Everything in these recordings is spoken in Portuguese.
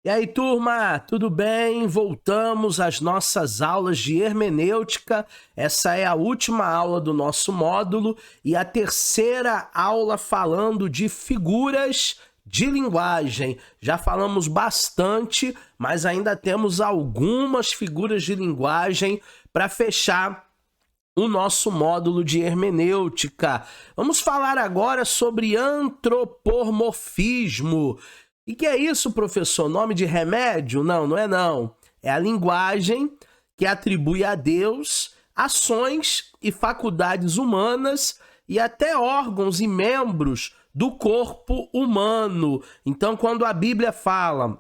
E aí, turma, tudo bem? Voltamos às nossas aulas de hermenêutica. Essa é a última aula do nosso módulo e a terceira aula falando de figuras de linguagem. Já falamos bastante, mas ainda temos algumas figuras de linguagem para fechar o nosso módulo de hermenêutica. Vamos falar agora sobre antropomorfismo. E que é isso, professor? Nome de remédio? Não, não é não. É a linguagem que atribui a Deus ações e faculdades humanas e até órgãos e membros do corpo humano. Então, quando a Bíblia fala,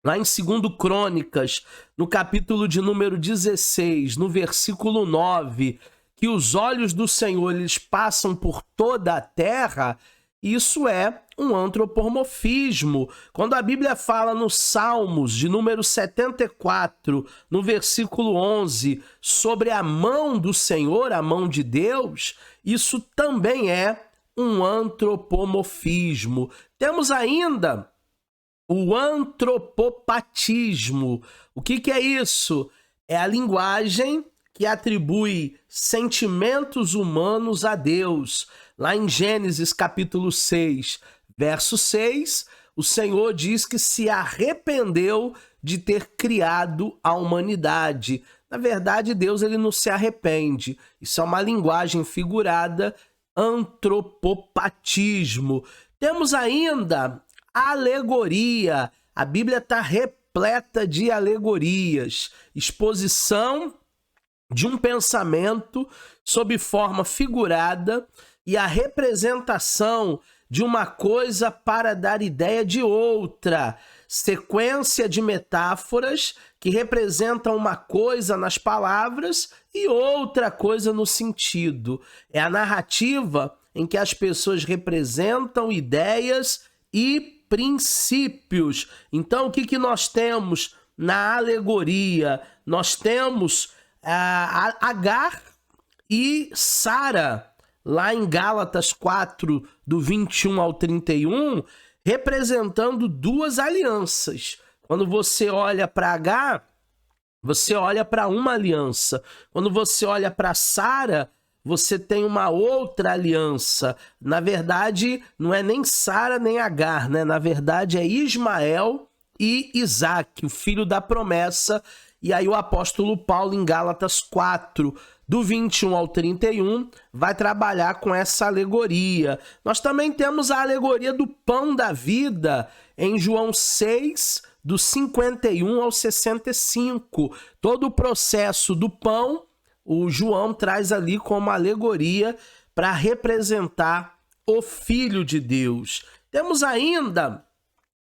lá em 2 Crônicas, no capítulo de número 16, no versículo 9, que os olhos do Senhor eles passam por toda a terra, isso é um antropomorfismo. Quando a Bíblia fala nos Salmos de número 74, no versículo 11, sobre a mão do Senhor, a mão de Deus, isso também é um antropomorfismo. Temos ainda o antropopatismo. O que é isso? É a linguagem que atribui sentimentos humanos a Deus. Lá em Gênesis capítulo 6, verso 6, o Senhor diz que se arrependeu de ter criado a humanidade. Na verdade, Deus ele não se arrepende. Isso é uma linguagem figurada, antropopatismo. Temos ainda alegoria. A Bíblia está repleta de alegorias. Exposição de um pensamento sob forma figurada e a representação de uma coisa para dar ideia de outra. Sequência de metáforas que representam uma coisa nas palavras e outra coisa no sentido. É a narrativa em que as pessoas representam ideias e princípios. Então, o que nós temos na alegoria? Nós temos Agar e Sara, lá em Gálatas 4, do 21 ao 31, representando duas alianças. Quando você olha para Agar, você olha para uma aliança. Quando você olha para Sara, você tem uma outra aliança. Na verdade, não é nem Sara nem Agar, né? Na verdade, é Ismael e Isaac, o filho da promessa. E aí o apóstolo Paulo, em Gálatas 4, do 21 ao 31, vai trabalhar com essa alegoria. Nós também temos a alegoria do pão da vida, em João 6, do 51 ao 65. Todo o processo do pão, o João traz ali como alegoria para representar o Filho de Deus. Temos ainda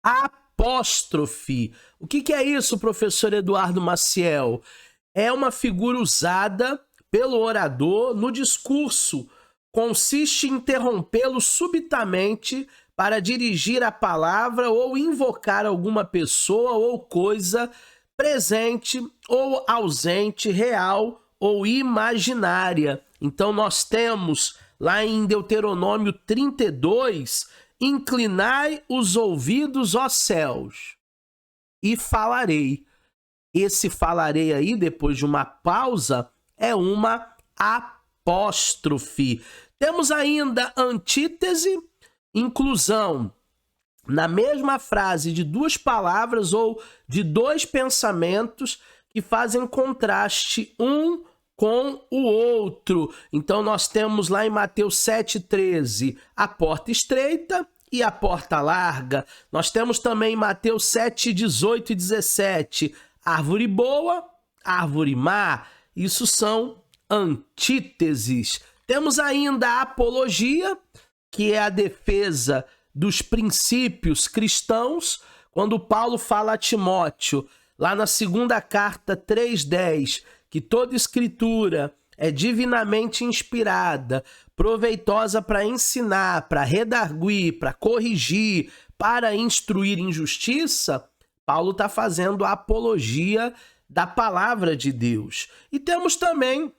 a apóstrofe. O que é isso, professor Eduardo Maciel? É uma figura usada pelo orador no discurso. Consiste em interrompê-lo subitamente para dirigir a palavra ou invocar alguma pessoa ou coisa presente ou ausente, real ou imaginária. Então nós temos lá em Deuteronômio 32, inclinai os ouvidos, ó céus, e falarei. Esse falarei aí, depois de uma pausa, é uma apóstrofe. Temos ainda antítese, inclusão na mesma frase de duas palavras ou de dois pensamentos que fazem contraste um com o outro. Então nós temos lá em Mateus 7,13 a porta estreita e a porta larga. Nós temos também em Mateus 7,18 e 17 árvore boa, árvore má. Isso são antíteses. Temos ainda a apologia, que é a defesa dos princípios cristãos, quando Paulo fala a Timóteo, lá na segunda carta 3,10, que toda escritura é divinamente inspirada, proveitosa para ensinar, para redarguir, para corrigir, para instruir em justiça, Paulo está fazendo a apologia da palavra de Deus. E temos também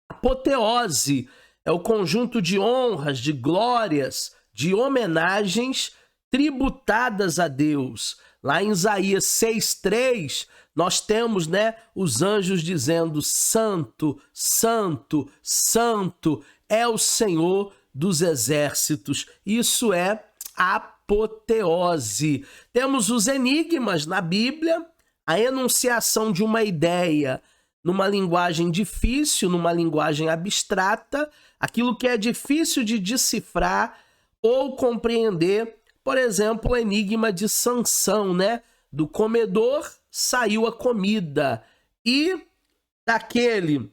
a apoteose, é o conjunto de honras, de glórias, de homenagens tributadas a Deus. Lá em Isaías 6:3, nós temos, os anjos dizendo: Santo, Santo, Santo é o Senhor dos exércitos. Isso é apoteose. Temos os enigmas na Bíblia, a enunciação de uma ideia numa linguagem difícil, numa linguagem abstrata, aquilo que é difícil de decifrar ou compreender. Por exemplo, o enigma de Sansão, Do comedor saiu a comida e daquele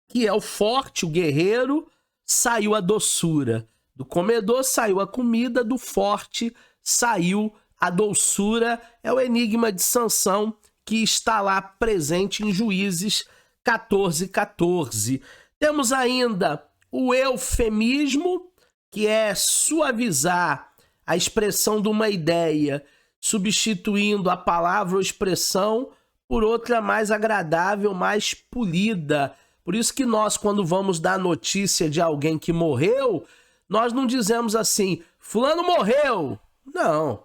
que é o forte, o guerreiro, saiu a doçura. Do comedor saiu a comida, do forte saiu a doçura. É o enigma de Sansão que está lá presente em Juízes 14:14. Temos ainda o eufemismo, que é suavizar a expressão de uma ideia, substituindo a palavra ou expressão por outra mais agradável, mais polida. Por isso que nós, quando vamos dar notícia de alguém que morreu, nós não dizemos assim: fulano morreu. Não.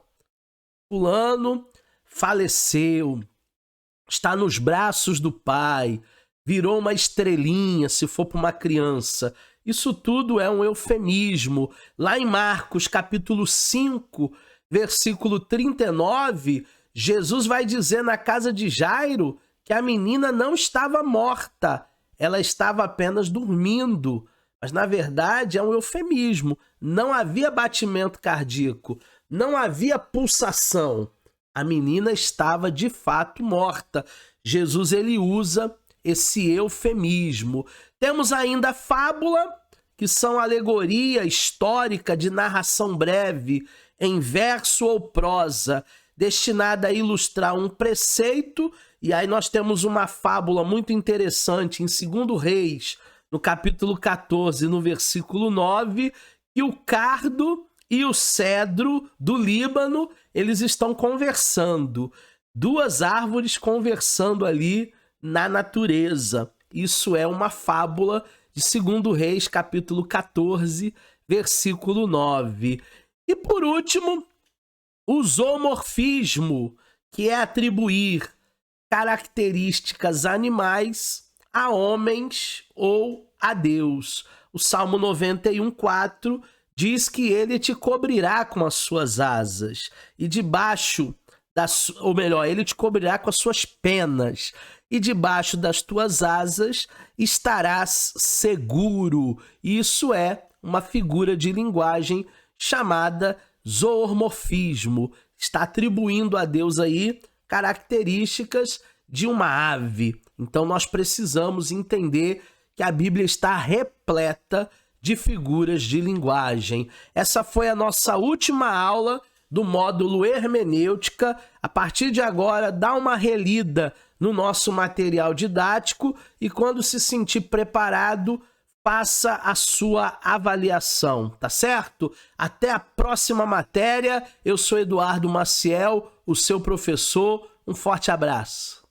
Fulano faleceu, está nos braços do Pai, virou uma estrelinha, se for para uma criança. Isso tudo é um eufemismo. Lá em Marcos, capítulo 5, versículo 39, Jesus vai dizer na casa de Jairo que a menina não estava morta, ela estava apenas dormindo. Mas, na verdade, é um eufemismo. Não havia batimento cardíaco, não havia pulsação. A menina estava, de fato, morta. Jesus, ele usa esse eufemismo. Temos ainda a fábula, que são alegoria histórica de narração breve, em verso ou prosa, destinada a ilustrar um preceito. E aí nós temos uma fábula muito interessante em 2 Reis, no capítulo 14, no versículo 9, que o cardo e o cedro do Líbano, eles estão conversando. Duas árvores conversando ali na natureza. Isso é uma fábula de 2 Reis, capítulo 14, versículo 9. E por último, o zoomorfismo, que é atribuir características animais a homens ou a Deus. O Salmo 91:4 diz que ele te cobrirá com as suas asas e debaixo ele te cobrirá com as suas penas e debaixo das tuas asas estarás seguro. Isso é uma figura de linguagem chamada zoomorfismo. Está atribuindo a Deus aí características de uma ave. Então nós precisamos entender que a Bíblia está repleta de figuras de linguagem. Essa foi a nossa última aula do módulo Hermenêutica. A partir de agora, dá uma relida no nosso material didático e quando se sentir preparado, faça a sua avaliação, tá certo? Até a próxima matéria. Eu sou Eduardo Maciel, o seu professor. Um forte abraço.